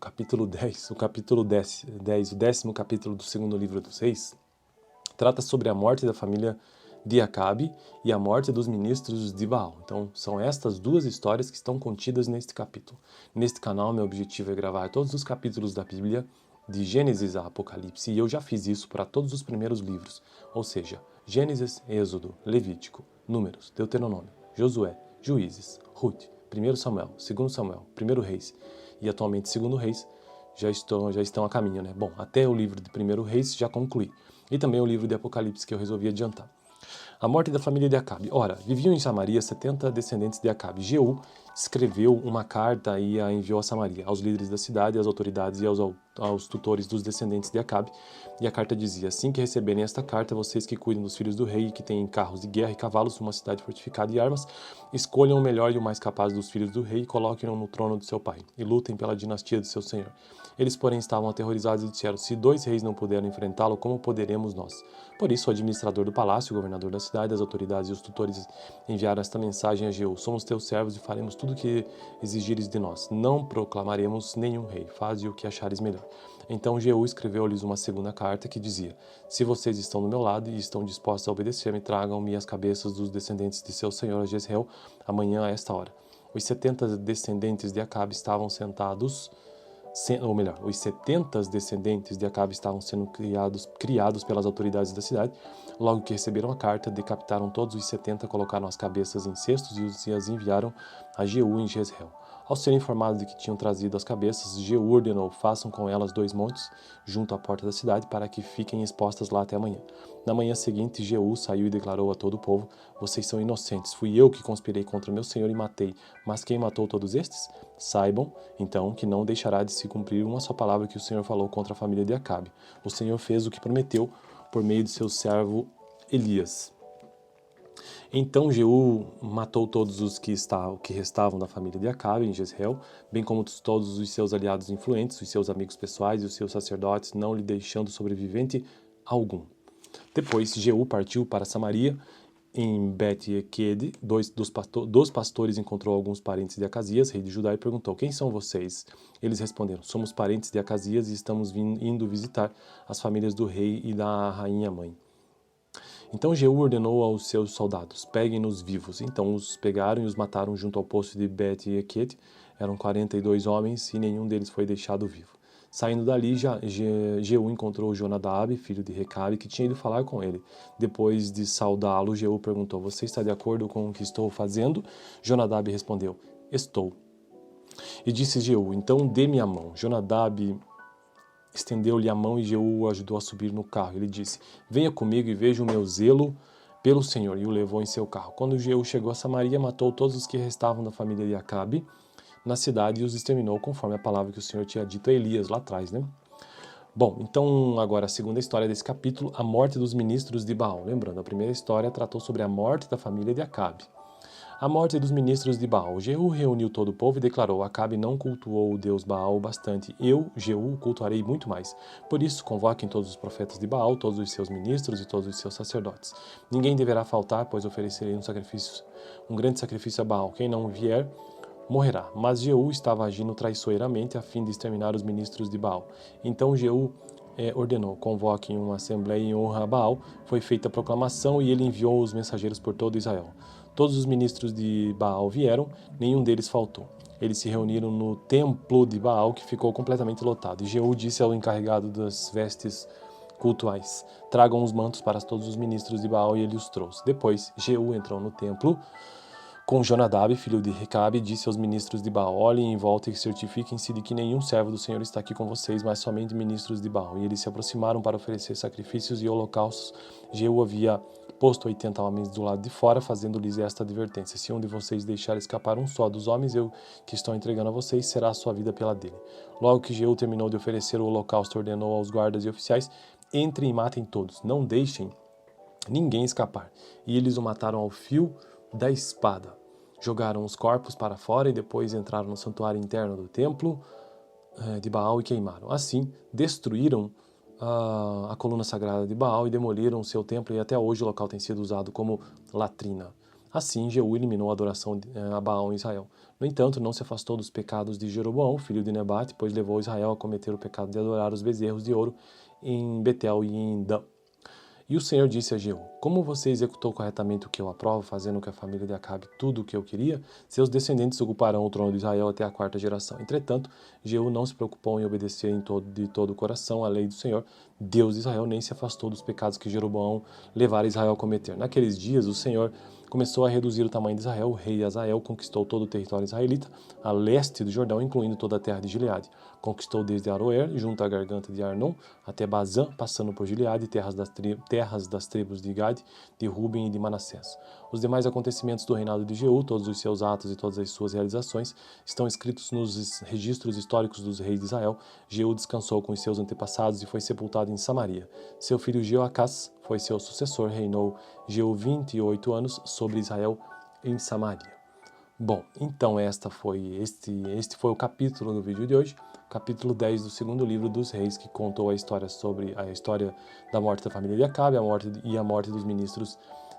capítulo 10, o 10º capítulo do segundo livro dos Reis, trata sobre a morte da família de Acabe e a morte dos ministros de Baal. Então, são estas duas histórias que estão contidas neste capítulo. Neste canal, meu objetivo é gravar todos os capítulos da Bíblia, de Gênesis a Apocalipse, e eu já fiz isso para todos os primeiros livros, ou seja, Gênesis, Êxodo, Levítico, Números, Deuteronômio, Josué, Juízes, Ruth, 1 Samuel, 2 Samuel, 1 Reis e atualmente 2 Reis, já estão a caminho, né? Bom, até o livro de 1 Reis já concluí. E também o livro de Apocalipse que eu resolvi adiantar. A morte da família de Acabe. Ora, viviam em Samaria 70 descendentes de Acabe. Jeú escreveu uma carta e a enviou a Samaria, aos líderes da cidade, às autoridades e aos tutores dos descendentes de Acabe. E a carta dizia: assim que receberem esta carta, vocês que cuidam dos filhos do rei e que têm carros de guerra e cavalos, uma cidade fortificada e armas, escolham o melhor e o mais capaz dos filhos do rei e coloquem-no no trono de seu pai, e lutem pela dinastia de seu senhor. Eles, porém, estavam aterrorizados e disseram: se 2 reis não puderam enfrentá-lo, como poderemos nós? Por isso, o administrador do palácio, o governador da cidade, as autoridades e os tutores enviaram esta mensagem a Jeú: somos teus servos e faremos tudo o que exigires de nós. Não proclamaremos nenhum rei. Faze o que achares melhor. Então Jeú escreveu-lhes uma segunda carta que dizia: se vocês estão do meu lado e estão dispostos a obedecer-me, tragam-me as cabeças dos descendentes de seu senhor a Jezreel amanhã a esta hora. Os 70 descendentes de Acabe estavam sentados, ou melhor, os 70 descendentes de Acabe estavam sendo criados pelas autoridades da cidade. Logo que receberam a carta, decapitaram todos os 70, colocaram as cabeças em cestos e as enviaram a Jeú em Jezreel. Ao serem informados de que tinham trazido as cabeças, Jeú ordenou: façam com elas 2 montes junto à porta da cidade, para que fiquem expostas lá até amanhã. Na manhã seguinte, Jeú saiu e declarou a todo o povo: vocês são inocentes, fui eu que conspirei contra meu senhor e matei. Mas quem matou todos estes? Saibam, então, que não deixará de se cumprir uma só palavra que o Senhor falou contra a família de Acabe. O Senhor fez o que prometeu por meio de seu servo Elias. Então Jeú matou todos os que restavam da família de Acabe em Jezreel, bem como todos os seus aliados influentes, os seus amigos pessoais e os seus sacerdotes, não lhe deixando sobrevivente algum. Depois Jeú partiu para Samaria. Em Bet-Equede, dos pastores encontrou alguns parentes de Acasias, rei de Judá, e perguntou: quem são vocês? Eles responderam: somos parentes de Acasias e estamos indo visitar as famílias do rei e da rainha mãe. Então Jeú ordenou aos seus soldados: peguem-nos vivos. Então os pegaram e os mataram junto ao poço de Bet-Equede. Eram 42 homens e nenhum deles foi deixado vivo. Saindo dali, Jeú encontrou Jonadab, filho de Recabe, que tinha ido falar com ele. Depois de saudá-lo, Jeú perguntou: você está de acordo com o que estou fazendo? Jonadab respondeu: estou. E disse Jeú: então dê-me a mão. Jonadab estendeu-lhe a mão e Jeú o ajudou a subir no carro. Ele disse: venha comigo e veja o meu zelo pelo Senhor. E o levou em seu carro. Quando Jeú chegou a Samaria, matou todos os que restavam da família de Acabe na cidade e os exterminou, conforme a palavra que o Senhor tinha dito a Elias lá atrás, né? Bom, então agora a segunda história desse capítulo, a morte dos ministros de Baal. Lembrando, a primeira história tratou sobre a morte da família de Acabe. A morte dos ministros de Baal. Jeú reuniu todo o povo e declarou: Acabe não cultuou o deus Baal bastante. Eu, Jeú, cultuarei muito mais. Por isso, convoquem todos os profetas de Baal, todos os seus ministros e todos os seus sacerdotes. Ninguém deverá faltar, pois oferecerei um grande sacrifício a Baal. Quem não vier morrerá. Mas Jeú estava agindo traiçoeiramente a fim de exterminar os ministros de Baal. Então Jeú ordenou: convoquem uma assembleia em honra a Baal. Foi feita a proclamação e ele enviou os mensageiros por todo Israel. Todos os ministros de Baal vieram, nenhum deles faltou. Eles se reuniram no templo de Baal, que ficou completamente lotado. E Jeú disse ao encarregado das vestes cultuais: tragam os mantos para todos os ministros de Baal, e ele os trouxe. Depois Jeú entrou no templo com Jonadab, filho de Recabe, e disse aos ministros de Baal: olhem em volta e certifiquem-se de que nenhum servo do Senhor está aqui com vocês, mas somente ministros de Baal. E eles se aproximaram para oferecer sacrifícios e holocaustos. Jeú havia posto 80 homens do lado de fora, fazendo-lhes esta advertência: se um de vocês deixar escapar um só dos homens que estou entregando a vocês, será a sua vida pela dele. Logo que Jeú terminou de oferecer o holocausto, ordenou aos guardas e oficiais: entrem e matem todos, não deixem ninguém escapar. E eles o mataram ao fio da espada. Jogaram os corpos para fora e depois entraram no santuário interno do templo de Baal e queimaram. Assim, destruíram a coluna sagrada de Baal e demoliram o seu templo, e até hoje o local tem sido usado como latrina. Assim, Jeú eliminou a adoração a Baal em Israel. No entanto, não se afastou dos pecados de Jeroboão, filho de Nebate, pois levou Israel a cometer o pecado de adorar os bezerros de ouro em Betel e em Dan. E o Senhor disse a Jeú: Como você executou corretamente o que eu aprovo, fazendo com a família de Acabe tudo o que eu queria, seus descendentes ocuparão o trono de Israel até a 4ª geração. Entretanto, Jeú não se preocupou em obedecer de todo o coração à lei do Senhor, Deus de Israel, nem se afastou dos pecados que Jeroboão levara Israel a cometer. Naqueles dias, o Senhor começou a reduzir o tamanho de Israel. O rei Hazael conquistou todo o território israelita, a leste do Jordão, incluindo toda a terra de Gileade. Conquistou desde Aroer, junto à garganta de Arnon, até Bazã, passando por Gileade, terras das tribos de Gade, de Ruben e de Manassés. Os demais acontecimentos do reinado de Jeú, todos os seus atos e todas as suas realizações, estão escritos nos registros históricos dos reis de Israel. Jeú descansou com os seus antepassados e foi sepultado em Samaria. Seu filho Jeoacás foi seu sucessor, reinou Jeú 28 anos sobre Israel em Samaria. Bom, então este foi o capítulo do vídeo de hoje, capítulo 10 do segundo livro dos reis, que contou a história da morte da família de Acabe, a morte dos ministros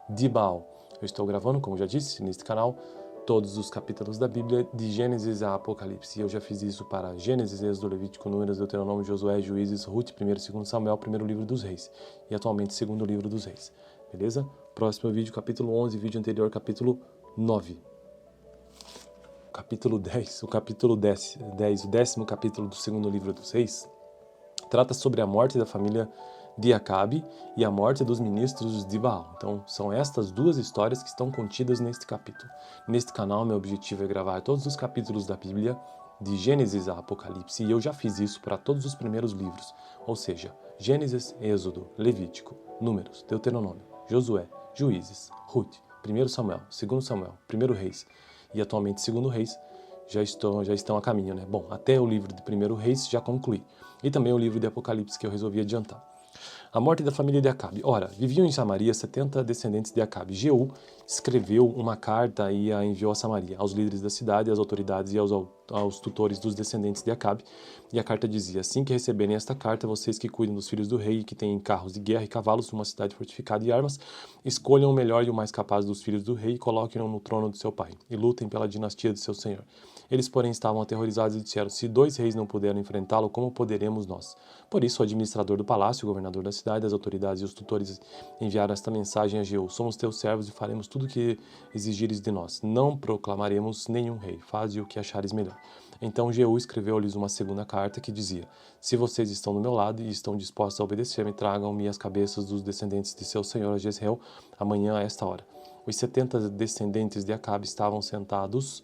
de Baal. Eu estou gravando, como já disse, neste canal, todos os capítulos da Bíblia, de Gênesis a Apocalipse. Eu já fiz isso para Gênesis, Êxodo, Levítico, Números, Deuteronômio, Josué, Juízes, Ruth, 1º e 2º Samuel, primeiro livro dos reis. E atualmente, segundo livro dos reis. Beleza? Próximo vídeo, capítulo 11, vídeo anterior, capítulo 9. Capítulo 10, o 10º capítulo do segundo livro dos reis, trata sobre a morte da família de Acabe e a morte dos ministros de Baal. Então, são estas duas histórias que estão contidas neste capítulo. Neste canal, meu objetivo é gravar todos os capítulos da Bíblia, de Gênesis a Apocalipse, e eu já fiz isso para todos os primeiros livros, ou seja, Gênesis, Êxodo, Levítico, Números, Deuteronômio, Josué, Juízes, Ruth, 1º Samuel, 2º Samuel, 1º Reis, e atualmente 2º Reis, já estão a caminho, né? Bom, até o livro de 1º Reis já concluí. E também o livro de Apocalipse, que eu resolvi adiantar. A morte da família de Acabe. Ora, viviam em Samaria 70 descendentes de Acabe. Jeú escreveu uma carta e a enviou a Samaria, aos líderes da cidade, às autoridades e aos tutores dos descendentes de Acabe. E a carta dizia: Assim que receberem esta carta, vocês que cuidam dos filhos do rei e que têm carros de guerra e cavalos numa cidade fortificada e armas, escolham o melhor e o mais capaz dos filhos do rei e coloquem-no no trono de seu pai, e lutem pela dinastia de seu senhor. Eles, porém, estavam aterrorizados e disseram: Se 2 reis não puderam enfrentá-lo, como poderemos nós? Por isso, o administrador do palácio, o governador da cidade, as autoridades e os tutores enviaram esta mensagem a Jeú: Somos teus servos e faremos tudo o que exigires de nós. Não proclamaremos nenhum rei. Faze o que achares melhor. Então Jeú escreveu-lhes uma segunda carta que dizia: Se vocês estão do meu lado e estão dispostos a obedecer-me, tragam-me as cabeças dos descendentes de seu senhor a Jezreel amanhã a esta hora. Os 70 descendentes de Acabe estavam sentados,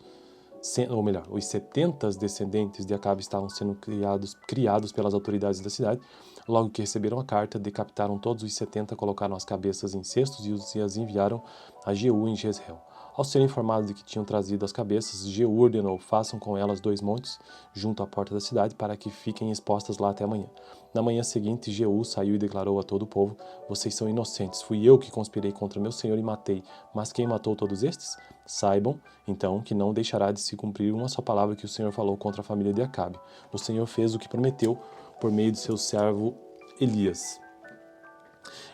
ou melhor, os 70 descendentes de Acabe estavam sendo criados pelas autoridades da cidade. Logo que receberam a carta, decapitaram todos os 70, colocaram as cabeças em cestos e as enviaram a Jeú em Jezreel. Ao ser informados de que tinham trazido as cabeças, Jeú ordenou: Façam com elas 2 montes junto à porta da cidade, para que fiquem expostas lá até amanhã. Na manhã seguinte, Jeú saiu e declarou a todo o povo: Vocês são inocentes, fui eu que conspirei contra meu senhor e matei. Mas quem matou todos estes? Saibam, então, que não deixará de se cumprir uma só palavra que o Senhor falou contra a família de Acabe. O Senhor fez o que prometeu por meio de seu servo Elias.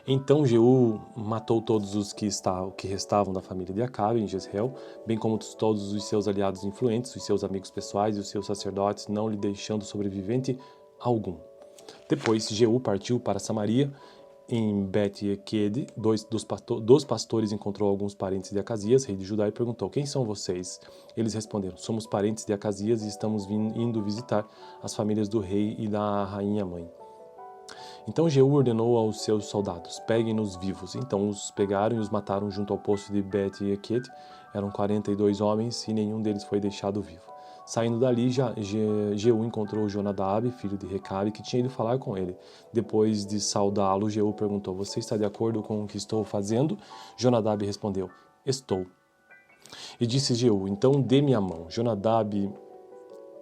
Então Jeú matou todos os que restavam da família de Acabe em Jezreel, bem como todos os seus aliados influentes, os seus amigos pessoais e os seus sacerdotes, não lhe deixando sobrevivente algum. Depois Jeú partiu para Samaria. Em Bet-Equede, dos pastores encontrou alguns parentes de Acasias, rei de Judá, e perguntou: Quem são vocês? Eles responderam: Somos parentes de Acasias e estamos indo visitar as famílias do rei e da rainha mãe. Então Jeú ordenou aos seus soldados: Peguem-nos vivos. Então os pegaram e os mataram junto ao poço de Bet-Equede. Eram 42 homens e nenhum deles foi deixado vivo. Saindo dali, Jeú encontrou Jonadab, filho de Recabe, que tinha ido falar com ele. Depois de saudá-lo, Jeú perguntou: Você está de acordo com o que estou fazendo? Jonadab respondeu: Estou. E disse Jeú: Então dê-me a mão. Jonadab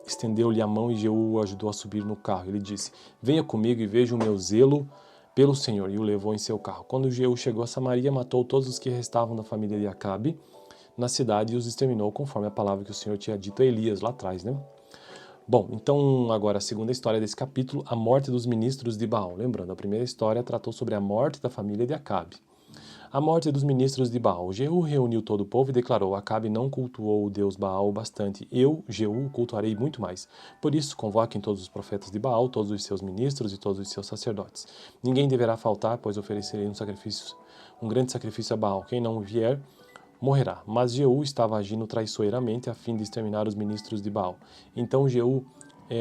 estendeu-lhe a mão e Jeú o ajudou a subir no carro. Ele disse: Venha comigo e veja o meu zelo pelo Senhor. E o levou em seu carro. Quando Jeú chegou a Samaria, matou todos os que restavam da família de Acabe na cidade e os exterminou, conforme a palavra que o Senhor tinha dito a Elias lá atrás, né? Bom, então agora a segunda história desse capítulo, a morte dos ministros de Baal. Lembrando, a primeira história tratou sobre a morte da família de Acabe. A morte dos ministros de Baal. Jeú reuniu todo o povo e declarou: Acabe não cultuou o Deus Baal o bastante. Eu, Jeú, cultuarei muito mais. Por isso, convoquem todos os profetas de Baal, todos os seus ministros e todos os seus sacerdotes. Ninguém deverá faltar, pois oferecerei um grande sacrifício a Baal. Quem não vier, morrerá. Mas Jeú estava agindo traiçoeiramente a fim de exterminar os ministros de Baal. Então Jeú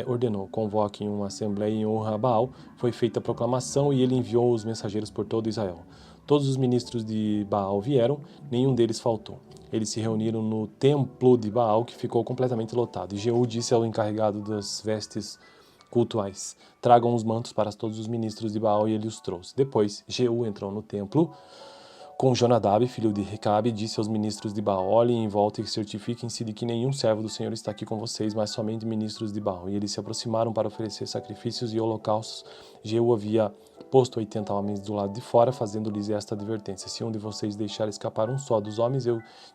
ordenou: convoquem uma assembleia em honra a Baal. Foi feita a proclamação e ele enviou os mensageiros por todo Israel. Todos os ministros de Baal vieram, nenhum deles faltou. Eles se reuniram no templo de Baal, que ficou completamente lotado. E Jeú disse ao encarregado das vestes cultuais: tragam os mantos para todos os ministros de Baal, e ele os trouxe. Depois, Jeú entrou no templo com Jonadab, filho de Recabe, disse aos ministros de Baal: olhem em volta e certifiquem-se de que nenhum servo do Senhor está aqui com vocês, mas somente ministros de Baal. E eles se aproximaram para oferecer sacrifícios e holocaustos. Jeú havia posto 80 homens do lado de fora, fazendo-lhes esta advertência: se um de vocês deixar escapar um só dos homens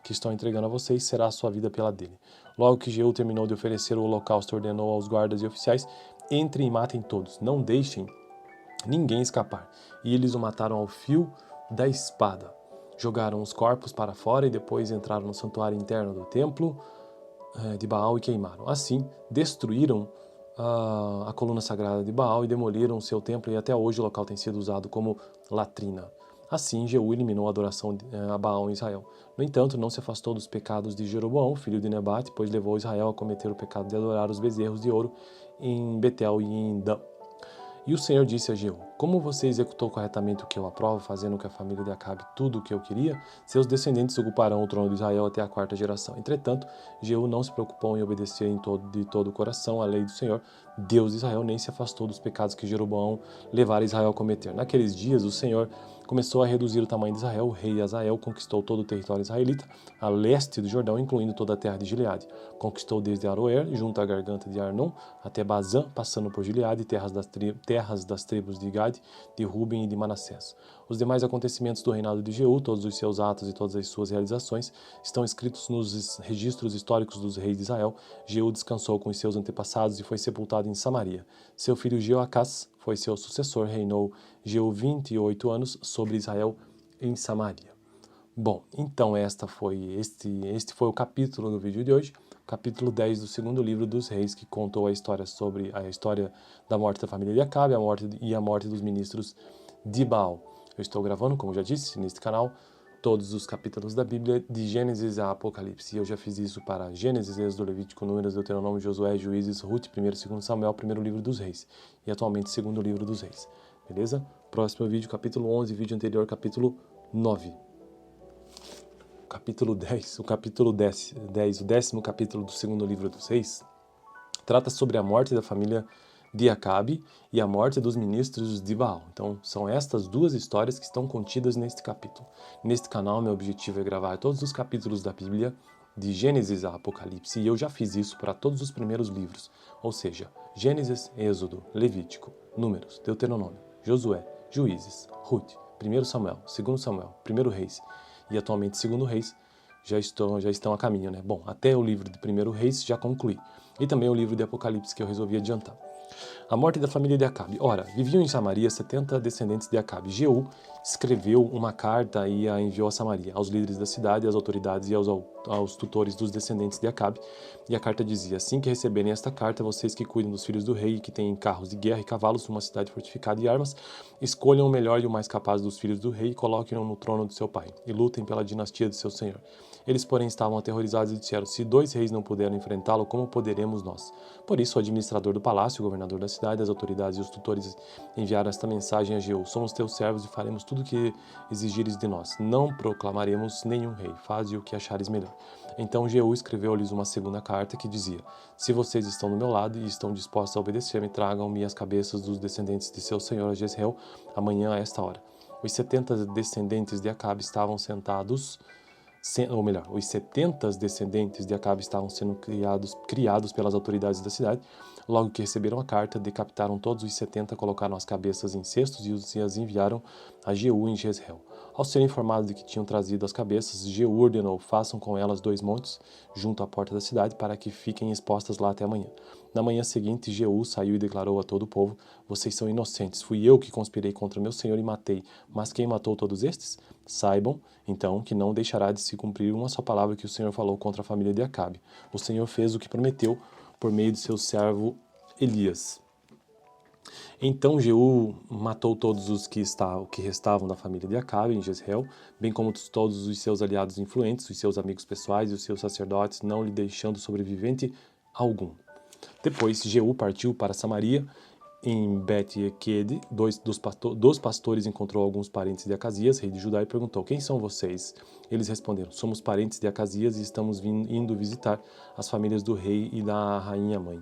que estou entregando a vocês, será a sua vida pela dele. Logo que Jeú terminou de oferecer o holocausto, ordenou aos guardas e oficiais: entrem e matem todos, não deixem ninguém escapar. E eles o mataram ao fio da espada. Jogaram os corpos para fora e depois entraram no santuário interno do templo de Baal e queimaram. Assim, destruíram a coluna sagrada de Baal e demoliram o seu templo, e até hoje o local tem sido usado como latrina. Assim, Jeú eliminou a adoração a Baal em Israel. No entanto, não se afastou dos pecados de Jeroboão, filho de Nebate, pois levou Israel a cometer o pecado de adorar os bezerros de ouro em Betel e em Dan. E o Senhor disse a Jeú: como você executou corretamente o que eu aprovo, fazendo com a família de Acabe tudo o que eu queria, seus descendentes ocuparão o trono de Israel até a 4ª geração. Entretanto, Jeú não se preocupou em obedecer de todo o coração à lei do Senhor, Deus de Israel, nem se afastou dos pecados que Jeroboão levara Israel a cometer. Naqueles dias, o Senhor começou a reduzir o tamanho de Israel. O rei Hazael conquistou todo o território israelita, a leste do Jordão, incluindo toda a terra de Gileade. Conquistou desde Aroer, junto à garganta de Arnon, até Bazã, passando por Gileade, terras das tribos de Gade, de Ruben e de Manassés. Os demais acontecimentos do reinado de Jeú, todos os seus atos e todas as suas realizações, estão escritos nos registros históricos dos reis de Israel. Jeú descansou com os seus antepassados e foi sepultado em Samaria. Seu filho Jeoacás foi seu sucessor, reinou Jeú 28 anos sobre Israel em Samaria. Bom, então este foi o capítulo do vídeo de hoje, capítulo 10 do segundo livro dos reis, que contou a história da morte da família de Acabe, a morte dos ministros de Baal. Eu estou gravando, como já disse, neste canal, todos os capítulos da Bíblia, de Gênesis a Apocalipse. Eu já fiz isso para Gênesis, Êxodo, Levítico, Números, Deuteronômio, Josué, Juízes, Ruth, 1º e 2º Samuel, primeiro livro dos reis. E atualmente, segundo livro dos reis. Beleza? Próximo vídeo, capítulo 11, vídeo anterior, capítulo 9. Capítulo 10, o 10º capítulo do segundo livro dos reis, trata sobre a morte da família de Acabe e a morte dos ministros de Baal. Então, são estas duas histórias que estão contidas neste capítulo. Neste canal, meu objetivo é gravar todos os capítulos da Bíblia, de Gênesis a Apocalipse, e eu já fiz isso para todos os primeiros livros, ou seja, Gênesis, Êxodo, Levítico, Números, Deuteronômio, Josué, Juízes, Ruth, 1 Samuel, 2 Samuel, 1 Reis e atualmente 2 Reis, já estão a caminho, né? Bom, até o livro de 1 Reis já concluí. E também o livro de Apocalipse, que eu resolvi adiantar. A morte da família de Acabe. Ora, viviam em Samaria 70 descendentes de Acabe. Jeú escreveu uma carta e a enviou a Samaria, aos líderes da cidade, às autoridades e aos tutores dos descendentes de Acabe. E a carta dizia: assim que receberem esta carta, vocês que cuidam dos filhos do rei e que têm carros de guerra e cavalos numa cidade fortificada e armas, escolham o melhor e o mais capaz dos filhos do rei e coloquem-no no trono de seu pai, e lutem pela dinastia de seu senhor. Eles, porém, estavam aterrorizados e disseram: se 2 reis não puderam enfrentá-lo, como poderemos nós? Por isso, o administrador do palácio, o governador da cidade, as autoridades e os tutores enviaram esta mensagem a Jeú: somos teus servos e faremos tudo o que exigires de nós. Não proclamaremos nenhum rei. Faze o que achares melhor. Então Jeú escreveu-lhes uma segunda carta que dizia: se vocês estão do meu lado e estão dispostos a obedecer-me, tragam-me as cabeças dos descendentes de seu senhor a Jezreel amanhã a esta hora. Os 70 descendentes de Acabe estavam sentados, os 70 descendentes de Acabe estavam sendo criados pelas autoridades da cidade. Logo que receberam a carta, decapitaram todos os 70, colocaram as cabeças em cestos e as enviaram a Jeú em Jezreel. Ao ser informados de que tinham trazido as cabeças, Jeú ordenou: façam com elas 2 montes junto à porta da cidade, para que fiquem expostas lá até amanhã. Na manhã seguinte, Jeú saiu e declarou a todo o povo: vocês são inocentes, fui eu que conspirei contra meu senhor e matei. Mas quem matou todos estes? Saibam, então, que não deixará de se cumprir uma só palavra que o Senhor falou contra a família de Acabe. O Senhor fez o que prometeu por meio de seu servo Elias. Então Jeú matou todos os que restavam da família de Acabe em Jezreel, bem como todos os seus aliados influentes, os seus amigos pessoais e os seus sacerdotes, não lhe deixando sobrevivente algum. Depois Jeú partiu para Samaria. Em Bet-Eked, dos pastores encontrou alguns parentes de Acasias, rei de Judá, e perguntou: quem são vocês? Eles responderam: somos parentes de Acasias e estamos indo visitar as famílias do rei e da rainha mãe.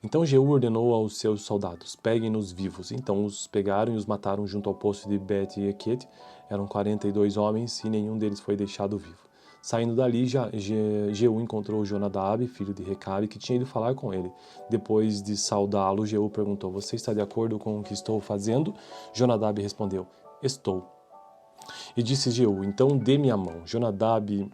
Então Jeú ordenou aos seus soldados: peguem-nos vivos. Então os pegaram e os mataram junto ao poço de Bet-Eked. Eram 42 homens e nenhum deles foi deixado vivo. Saindo dali, Jeú encontrou Jonadab, filho de Recabe, que tinha ido falar com ele. Depois de saudá-lo, Jeú perguntou: você está de acordo com o que estou fazendo? Jonadab respondeu: estou. E disse Jeú: então dê-me a mão. Jonadab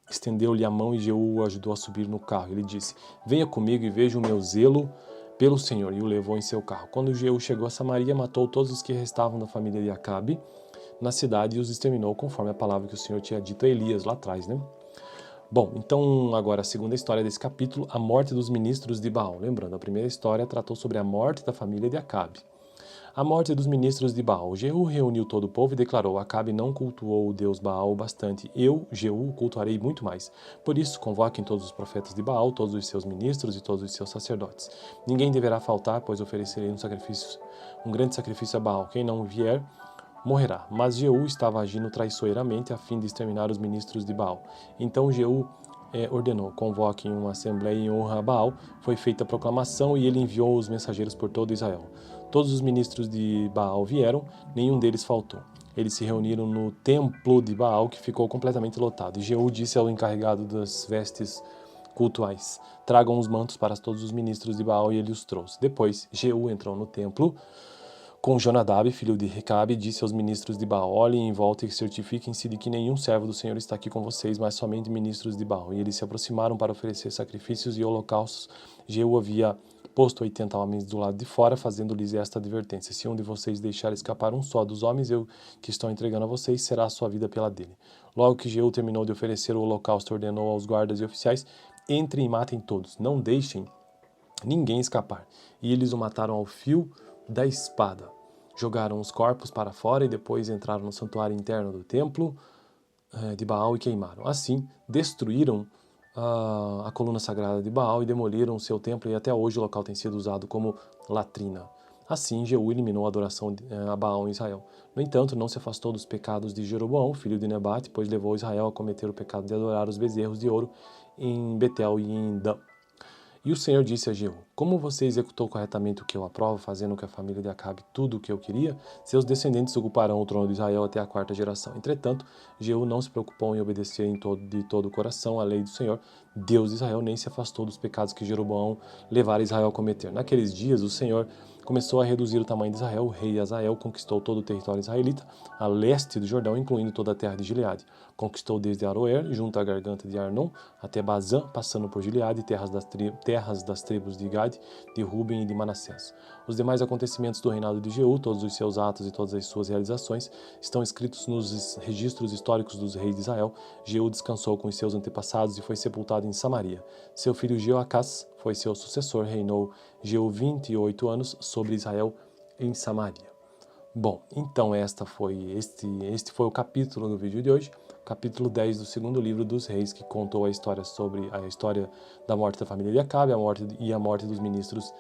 estendeu-lhe a mão e Jeú o ajudou a subir no carro. Ele disse: venha comigo e veja o meu zelo pelo Senhor. E o levou em seu carro. Quando Jeú chegou a Samaria, matou todos os que restavam da família de Acabe na cidade e os exterminou, conforme a palavra que o Senhor tinha dito a Elias lá atrás, né? Bom, então agora a segunda história desse capítulo, a morte dos ministros de Baal. Lembrando, a primeira história tratou sobre a morte da família de Acabe. A morte dos ministros de Baal. Jeú reuniu todo o povo e declarou: Acabe não cultuou o deus Baal o bastante. Eu, Jeú, o cultuarei muito mais. Por isso, convoquem todos os profetas de Baal, todos os seus ministros e todos os seus sacerdotes. Ninguém deverá faltar, pois oferecerei um grande sacrifício a Baal. Quem não vier, morrerá. Mas Jeú estava agindo traiçoeiramente a fim de exterminar os ministros de Baal. Então Jeú ordenou: convoquem uma assembleia em honra a Baal. Foi feita a proclamação e ele enviou os mensageiros por todo Israel. Todos os ministros de Baal vieram, nenhum deles faltou. Eles se reuniram no templo de Baal, que ficou completamente lotado. E Jeú disse ao encarregado das vestes cultuais: tragam os mantos para todos os ministros de Baal, e ele os trouxe. Depois Jeú entrou no templo com Jonadab, filho de Recabe, disse aos ministros de Baal: olhem em volta e certifiquem-se de que nenhum servo do Senhor está aqui com vocês, mas somente ministros de Baal. E eles se aproximaram para oferecer sacrifícios e holocaustos. Jeú havia posto 80 homens do lado de fora, fazendo-lhes esta advertência: se um de vocês deixar escapar um só dos homens que estou entregando a vocês, será a sua vida pela dele. Logo que Jeú terminou de oferecer o holocausto, ordenou aos guardas e oficiais: entrem e matem todos, não deixem ninguém escapar. E eles o mataram ao fio da espada. Jogaram os corpos para fora e depois entraram no santuário interno do templo de Baal e queimaram. Assim, destruíram a coluna sagrada de Baal e demoliram o seu templo, e até hoje o local tem sido usado como latrina. Assim, Jeú eliminou a adoração a Baal em Israel. No entanto, não se afastou dos pecados de Jeroboão, filho de Nebate, pois levou Israel a cometer o pecado de adorar os bezerros de ouro em Betel e em Dan. E o Senhor disse a Jeú: como você executou corretamente o que eu aprovo, fazendo com a família de Acabe tudo o que eu queria, seus descendentes ocuparão o trono de Israel até a 4ª geração. Entretanto, Jeú não se preocupou em obedecer de todo o coração à lei do Senhor, Deus de Israel, nem se afastou dos pecados que Jeroboão levara Israel a cometer. Naqueles dias, o Senhor começou a reduzir o tamanho de Israel. O rei Hazael conquistou todo o território israelita, a leste do Jordão, incluindo toda a terra de Gileade. Conquistou desde Aroer, junto à garganta de Arnon, até Bazã, passando por Gileade, terras das tribos de Gade, de Ruben e de Manassés. Os demais acontecimentos do reinado de Jeú, todos os seus atos e todas as suas realizações, estão escritos nos registros históricos dos reis de Israel. Jeú descansou com os seus antepassados e foi sepultado em Samaria. Seu filho Jeoacás foi seu sucessor, reinou Jeú 28 anos sobre Israel em Samaria. Bom, então este foi o capítulo do vídeo de hoje, capítulo 10 do segundo livro dos reis, que contou a história da morte da família de Acabe, a morte dos ministros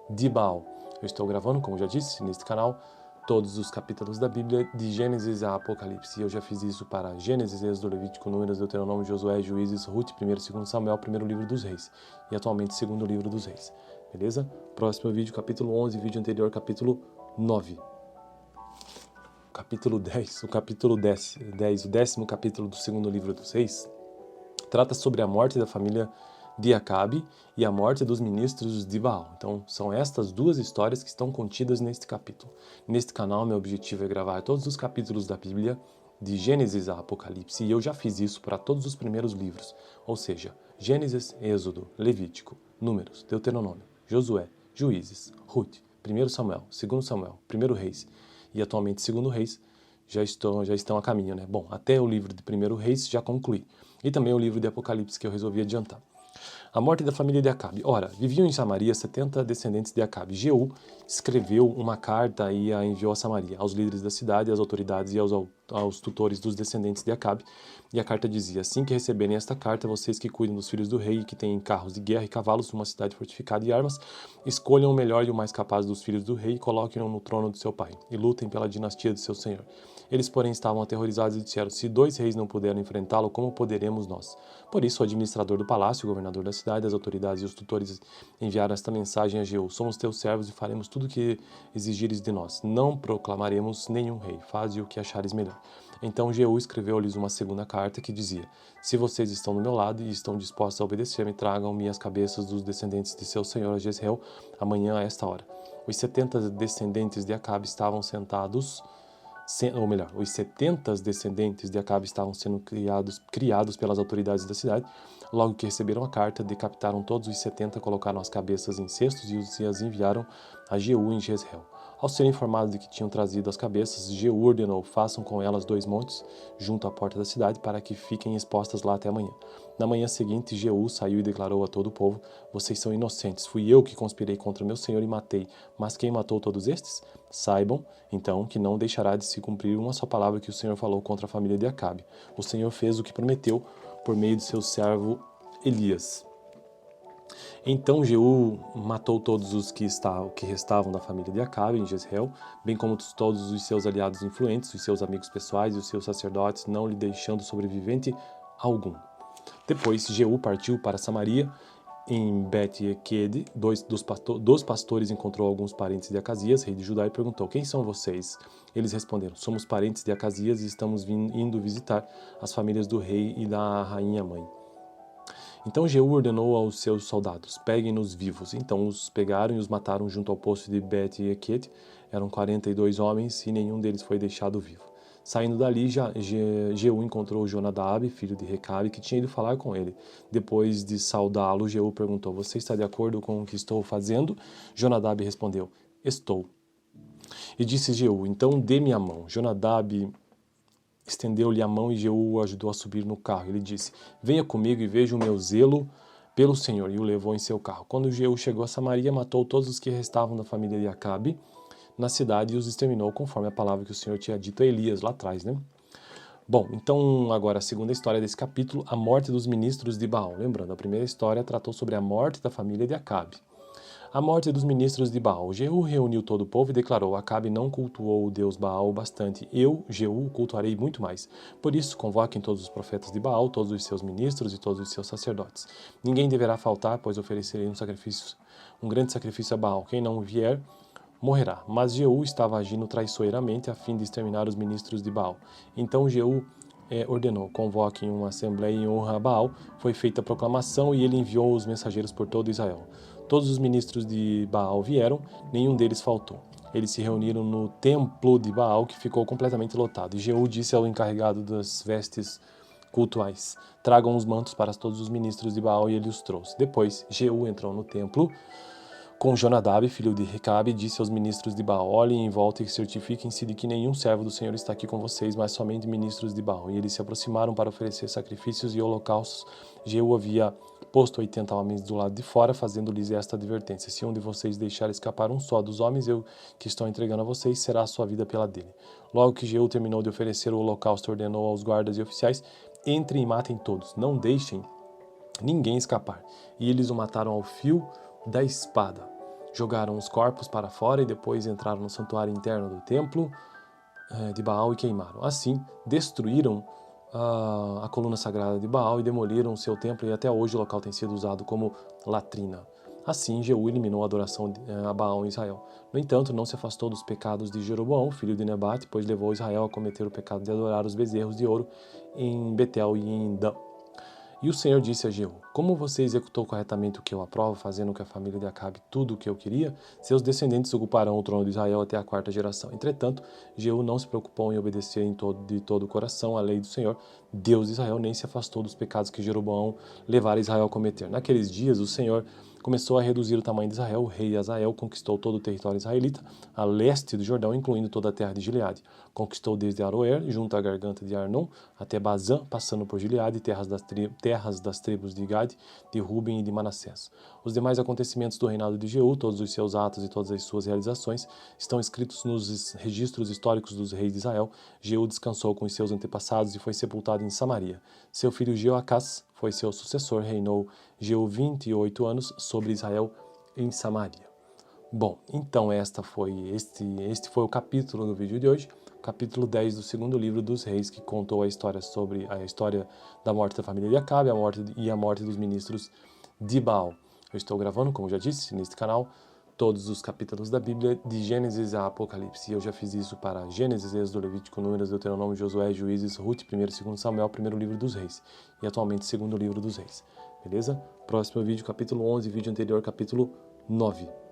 de Baal. Eu estou gravando, como já disse, neste canal, todos os capítulos da Bíblia, de Gênesis a Apocalipse. Eu já fiz isso para Gênesis, Êxodo, Levítico, Números, Deuteronômio, Josué, Juízes, Ruth, 1º e 2º Samuel, primeiro livro dos reis. E atualmente, segundo livro dos reis. Beleza? Próximo vídeo, capítulo 11, vídeo anterior, capítulo 9. Capítulo 10, o 10º capítulo do segundo livro dos reis, trata sobre a morte da família de Acabe e a morte dos ministros de Baal. Então, são estas duas histórias que estão contidas neste capítulo. Neste canal, meu objetivo é gravar todos os capítulos da Bíblia, de Gênesis a Apocalipse, e eu já fiz isso para todos os primeiros livros, ou seja, Gênesis, Êxodo, Levítico, Números, Deuteronômio, Josué, Juízes, Ruth, 1 Samuel, 2 Samuel, 1 Reis e atualmente 2 Reis já estão a caminho, né? Bom, até o livro de 1 Reis já concluí. E também o livro de Apocalipse que eu resolvi adiantar. A morte da família de Acabe. Ora, viviam em Samaria 70 descendentes de Acabe. Jeú escreveu uma carta e a enviou a Samaria, aos líderes da cidade, às autoridades e aos tutores dos descendentes de Acabe. E a carta dizia: assim que receberem esta carta, vocês que cuidam dos filhos do rei e que têm carros de guerra e cavalos numa cidade fortificada e armas, escolham o melhor e o mais capaz dos filhos do rei e coloquem-no no trono de seu pai, e lutem pela dinastia de seu senhor. Eles, porém, estavam aterrorizados e disseram: se 2 reis não puderam enfrentá-lo, como poderemos nós? Por isso, o administrador do palácio, o governador da cidade, as autoridades e os tutores enviaram esta mensagem a Jeú: somos teus servos e faremos tudo o que exigires de nós. Não proclamaremos nenhum rei. Faze o que achares melhor. Então Jeú escreveu-lhes uma segunda carta que dizia: se vocês estão do meu lado e estão dispostos a obedecer-me, tragam-me as cabeças dos descendentes de seu senhor a Jezreel amanhã a esta hora. Os 70 descendentes de Acabe estavam sentados, ou melhor, os 70 descendentes de Acabe estavam sendo criados pelas autoridades da cidade. Logo que receberam a carta, decapitaram todos os 70, colocaram as cabeças em cestos e as enviaram a Jeú em Jezreel. Ao ser informados de que tinham trazido as cabeças, Jeú ordenou: façam com elas 2 montes junto à porta da cidade para que fiquem expostas lá até amanhã. Na manhã seguinte, Jeú saiu e declarou a todo o povo: vocês são inocentes, fui eu que conspirei contra meu senhor e matei. Mas quem matou todos estes? Saibam, então, que não deixará de se cumprir uma só palavra que o Senhor falou contra a família de Acabe. O Senhor fez o que prometeu por meio de seu servo Elias. Então Jeú matou todos os que restavam da família de Acabe em Jezreel, bem como todos os seus aliados influentes, os seus amigos pessoais e os seus sacerdotes, não lhe deixando sobrevivente algum. Depois Jeú partiu para Samaria. Em Bet-Equede, dos pastores encontrou alguns parentes de Acasias, rei de Judá, e perguntou: quem são vocês? Eles responderam: somos parentes de Acasias e estamos indo visitar as famílias do rei e da rainha mãe. Então Jeú ordenou aos seus soldados: peguem-nos vivos. Então os pegaram e os mataram junto ao poço de Bet-Equede. Eram 42 homens e nenhum deles foi deixado vivo. Saindo dali, Jeú encontrou Jonadab, filho de Recabe, que tinha ido falar com ele. Depois de saudá-lo, Jeú perguntou: você está de acordo com o que estou fazendo? Jonadab respondeu: estou. E disse Jeú: então dê-me a mão. Jonadab estendeu-lhe a mão e Jeú o ajudou a subir no carro. Ele disse: venha comigo e veja o meu zelo pelo Senhor. E o levou em seu carro. Quando Jeú chegou a Samaria, matou todos os que restavam da família de Acabe na cidade e os exterminou, conforme a palavra que o Senhor tinha dito a Elias lá atrás, né? Bom, então agora a segunda história desse capítulo, a morte dos ministros de Baal. Lembrando, a primeira história tratou sobre a morte da família de Acabe. A morte dos ministros de Baal. Jeú reuniu todo o povo e declarou: Acabe não cultuou o deus Baal bastante. Eu, Jeú, o cultuarei muito mais. Por isso, convoquem todos os profetas de Baal, todos os seus ministros e todos os seus sacerdotes. Ninguém deverá faltar, pois oferecerei um grande sacrifício a Baal. Quem não vier morrerá. Mas Jeú estava agindo traiçoeiramente a fim de exterminar os ministros de Baal. Então Jeú ordenou: convoquem uma assembleia em honra a Baal. Foi feita a proclamação e ele enviou os mensageiros por todo Israel. Todos os ministros de Baal vieram, nenhum deles faltou. Eles se reuniram no templo de Baal, que ficou completamente lotado. E Jeú disse ao encarregado das vestes cultuais: tragam os mantos para todos os ministros de Baal, e ele os trouxe. Depois Jeú entrou no templo com Jonadab, filho de Recabe, disse aos ministros de Baal: olhem em volta e certifiquem-se de que nenhum servo do Senhor está aqui com vocês, mas somente ministros de Baal. E eles se aproximaram para oferecer sacrifícios e holocaustos. Jeú havia posto 80 homens do lado de fora, fazendo-lhes esta advertência: se um de vocês deixar escapar um só dos homens que estou entregando a vocês, será a sua vida pela dele. Logo que Jeú terminou de oferecer o holocausto, ordenou aos guardas e oficiais: entrem e matem todos, não deixem ninguém escapar. E eles o mataram ao fio da espada. Jogaram os corpos para fora e depois entraram no santuário interno do templo de Baal e queimaram. Assim, destruíram a coluna sagrada de Baal e demoliram seu templo, e até hoje o local tem sido usado como latrina. Assim, Jeú eliminou a adoração a Baal em Israel. No entanto, não se afastou dos pecados de Jeroboão, filho de Nebate, pois levou Israel a cometer o pecado de adorar os bezerros de ouro em Betel e em Dan. E o Senhor disse a Jeú: como você executou corretamente o que eu aprovo, fazendo com a família de Acabe tudo o que eu queria, seus descendentes ocuparão o trono de Israel até a 4ª geração. Entretanto, Jeú não se preocupou em obedecer de todo o coração à lei do Senhor, Deus de Israel, nem se afastou dos pecados que Jeroboão levara Israel a cometer. Naqueles dias, o Senhor começou a reduzir o tamanho de Israel. O rei Hazael conquistou todo o território israelita, a leste do Jordão, incluindo toda a terra de Gileade. Conquistou desde Aroer, junto à garganta de Arnon, até Bazã, passando por Gileade, terras das tribos de Gade, de Ruben e de Manassés. Os demais acontecimentos do reinado de Jeú, todos os seus atos e todas as suas realizações, estão escritos nos registros históricos dos reis de Israel. Jeú descansou com os seus antepassados e foi sepultado em Samaria. Seu filho Jeoacás foi seu sucessor, reinou Jeú 28 anos sobre Israel em Samaria. Bom, então este foi o capítulo do vídeo de hoje, capítulo 10 do segundo livro dos Reis, que contou a história da morte da família de Acabe e a morte dos ministros de Baal. Eu estou gravando, como já disse, neste canal, todos os capítulos da Bíblia, de Gênesis a Apocalipse. Eu já fiz isso para Gênesis, Êxodo, Levítico, Números, Deuteronômio, Josué, Juízes, Ruth, 1º e 2º Samuel, primeiro livro dos Reis. E atualmente, segundo livro dos Reis. Beleza? Próximo vídeo, capítulo 11, vídeo anterior, capítulo 9.